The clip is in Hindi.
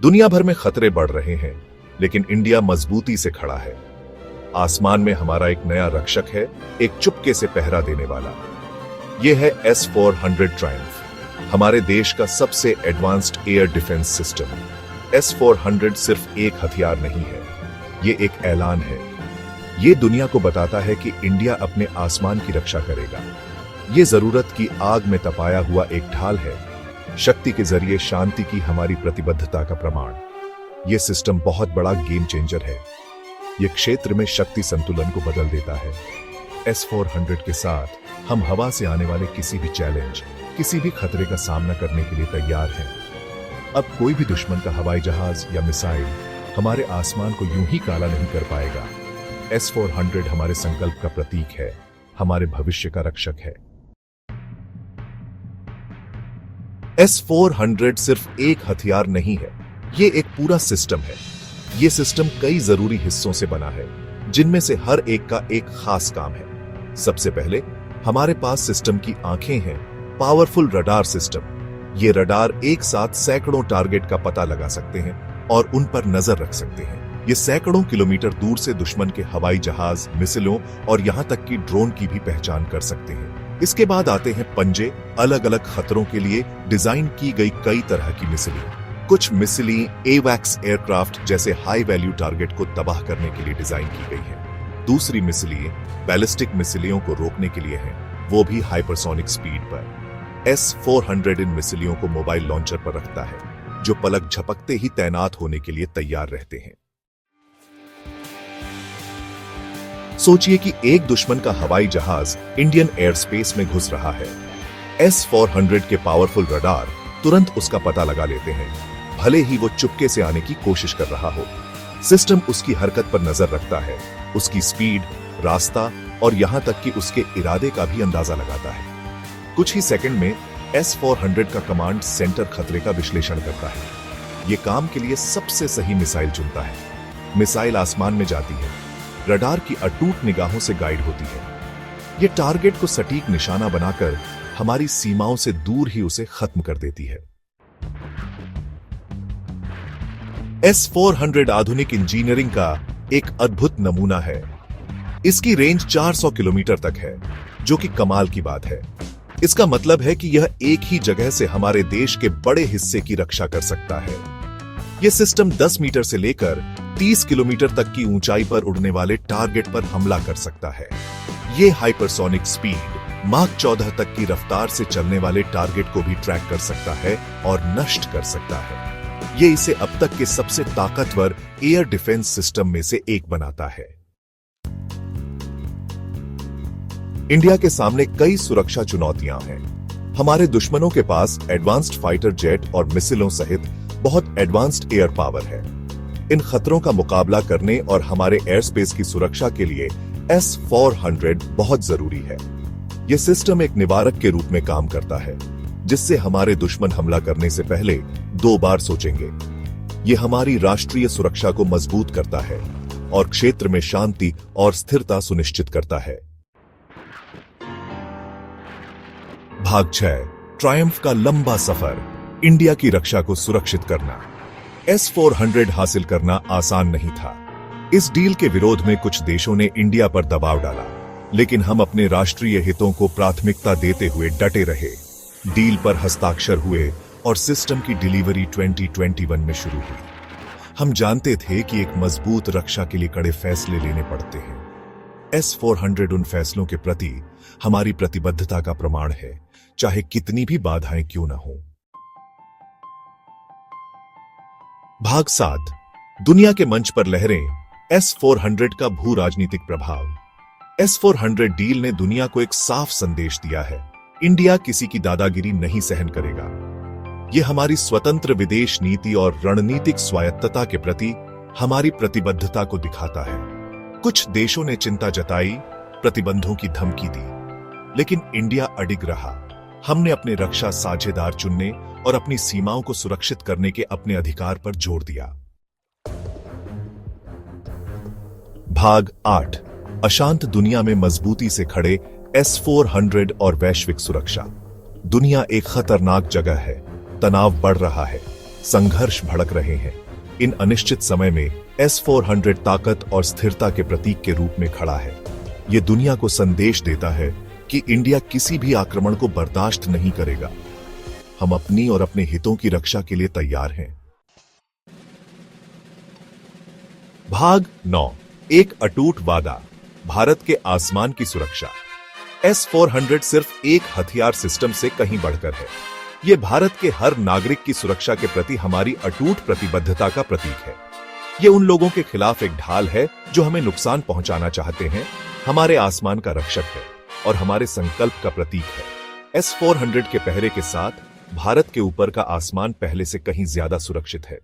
दुनिया भर में खतरे बढ़ रहे हैं, लेकिन इंडिया मजबूती से खड़ा है। आसमान में हमारा एक नया रक्षक है, एक चुपके से पहरा देने वाला। यह है S-400 ट्रायम्फ, हमारे देश का सबसे advanced air defence system. S-400 सिर्फ एक हथियार नहीं है, ये एक ऐलान है। ये दुनिया को बताता है कि इंडिया अपने आसमान की रक्षा करेगा। ये जरूरत की आग में तपाया हुआ एक ढाल है, शक्ति के जरिए शांति की हमारी प्रतिबद्धता का प्रमाण। यह सिस्टम बहुत बड़ा गेम चेंजर है। यह क्षेत्र में शक्ति संतुलन को बदल देता है। S-400 के साथ हम हवा से आने वाले किसी भी चैलेंज, किसी भी खतरे का सामना करने के लिए तैयार हैं। अब कोई भी दुश्मन का हवाई जहाज या मिसाइल हमारे आसमान को यूं ही काला नहीं कर पाएगा। S-400 हमारे संकल्प का प्रतीक है, हमारे भविष्य का रक्षक है। S-400 सिर्फ एक हथियार नहीं है, ये एक पूरा सिस्टम है। ये सिस्टम कई जरूरी हिस्सों से बना है, जिनमें से हर एक का एक खास काम है। सबसे पहले हमारे पास सिस्टम की आंखें हैं, पावरफुल रडार सिस्टम। ये रडार एक साथ सैकड़ों टारगेट का पता लगा सकते हैं और उन पर नजर रख सकते हैं। ये सैकड़ों किलोमीटर दूर से दुश्मन के हवाई जहाज, मिसाइलों और यहां तक कि ड्रोन की भी पहचान कर सकते हैं। इसके बाद आते हैं पंजे, अलग अलग खतरों के लिए डिजाइन की गई कई तरह की मिसाइलें। कुछ मिसाइलें एवैक्स एयरक्राफ्ट जैसे हाई वैल्यू टारगेट को तबाह करने के लिए डिजाइन की गई हैं। दूसरी मिसाइलें बैलिस्टिक मिसाइलों को रोकने के लिए हैं, वो भी हाइपरसोनिक स्पीड पर। S-400 इन मिसाइलों को मोबाइल लॉन्चर पर रखता है, जो पलक झपकते ही तैनात होने के लिए तैयार रहते हैं। सोचिए कि एक दुश्मन का हवाई जहाज इंडियन एयर स्पेस में घुस रहा है। S-400 के पावरफुल रडार तुरंत उसका पता लगा लेते हैं, भले ही वो चुपके से आने की कोशिश कर रहा हो। सिस्टम उसकी हरकत पर नजर रखता है, उसकी स्पीड, रास्ता और यहां तक कि उसके इरादे का भी अंदाजा लगाता है। कुछ ही सेकंड में S-400 का कमांड सेंटर खतरे का विश्लेषण करता है। ये काम के लिए सबसे सही मिसाइल चुनता है। मिसाइल आसमान में जाती है, रडार की अटूट निगाहों से गाइड होती है। ये टारगेट को सटीक निशाना बनाकर हमारी सीमाओं से दूर ही उसे खत्म कर देती है। S-400 आधुनिक इंजीनियरिंग का एक अद्भुत नमूना है। इसकी रेंज 400 किलोमीटर तक है, जो कि कमाल की बात है। इसका मतलब है कि यह एक ही जगह से हमारे देश के बड़े हिस्से की रक्षा कर सकता है। यह सिस्टम 10 मीटर से लेकर 30 किलोमीटर तक की ऊंचाई पर उड़ने वाले टारगेट पर हमला कर सकता है। यह हाइपरसोनिक स्पीड, माक 14 तक की रफ्तार से चलने वाले टारगेट को भी ट्रैक कर सकता है और नष्ट कर सकता है। ये इसे अब तक के सबसे ताकतवर एयर डिफेंस सिस्टम में से एक बनाता है। इंडिया के सामने कई सुरक्षा चुनौतियां हैं। हमारे दुश्मनों के पास एडवांस्ड फाइटर जेट और मिसाइलों सहित बहुत एडवांस्ड एयर पावर है। इन खतरों का मुकाबला करने और हमारे एयर स्पेस की सुरक्षा के लिए S-400 बहुत जरूरी है। यह सिस्टम एक निवारक के रूप में काम करता है, जिससे हमारे दुश्मन हमला करने से पहले 2 बार सोचेंगे। यह हमारी राष्ट्रीय सुरक्षा को मजबूत करता है और क्षेत्र में शांति और स्थिरता सुनिश्चित करता है। भाग 6, ट्रायम्फ का लंबा सफर, इंडिया की रक्षा को सुरक्षित करना। S-400 हासिल करना आसान नहीं था। इस डील के विरोध में कुछ देशों ने इंडिया पर दबाव डाला, लेकिन हम अपने राष्ट्रीय हितों को प्राथमिकता देते हुए डटे रहे। डील पर हस्ताक्षर हुए और सिस्टम की डिलीवरी 2021 में शुरू हुई। हम जानते थे कि एक मजबूत रक्षा के लिए कड़े फैसले लेने पड़ते हैं। S-400 उन फैसलों के प्रति हमारी प्रतिबद्धता का प्रमाण है, चाहे कितनी भी बाधाएं क्यों न हो। भाग 7, दुनिया के मंच पर लहरें, S-400 का भू राजनीतिक प्रभाव। S-400 डील ने दुनिया को एक साफ संदेश दिया है, इंडिया किसी की दादागिरी नहीं सहन करेगा। यह हमारी स्वतंत्र विदेश नीति और रणनीतिक स्वायत्तता के प्रति हमारी प्रतिबद्धता को दिखाता है। कुछ देशों ने चिंता जताई, प्रतिबंधों की धमकी दी, लेकिन इंडिया अडिग रहा। हमने अपने रक्षा साझेदार चुनने और अपनी सीमाओं को सुरक्षित करने के अपने अधिकार पर जोर दिया। भाग 8, अशांत दुनिया में मजबूती से खड़े S-400 और वैश्विक सुरक्षा। दुनिया एक खतरनाक जगह है, तनाव बढ़ रहा है, संघर्ष भड़क रहे हैं। इन अनिश्चित समय में S-400 ताकत और स्थिरता के प्रतीक के रूप में खड़ा है। ये दुनिया को संदेश देता है कि इंडिया किसी भी आक्रमण को बर्दाश्त नहीं करेगा। हम अपनी और अपने हितों की रक्षा के लिए तैयार हैं। भाग 9, एक अटूट वादा, भारत के आसमान की सुरक्षा। S-400 सिर्फ एक हथियार सिस्टम से कहीं बढ़कर है। यह भारत के हर नागरिक की सुरक्षा के प्रति हमारी अटूट प्रतिबद्धता का प्रतीक है। यह उन लोगों के खिलाफ एक ढाल है जो हमें नुकसान पहुंचाना चाहते हैं, हमारे आसमान का रक्षक है और हमारे संकल्प का प्रतीक है। S-400 के पहरे के साथ भारत के ऊपर का आसमान पहले से कहीं ज्यादा सुरक्षित है।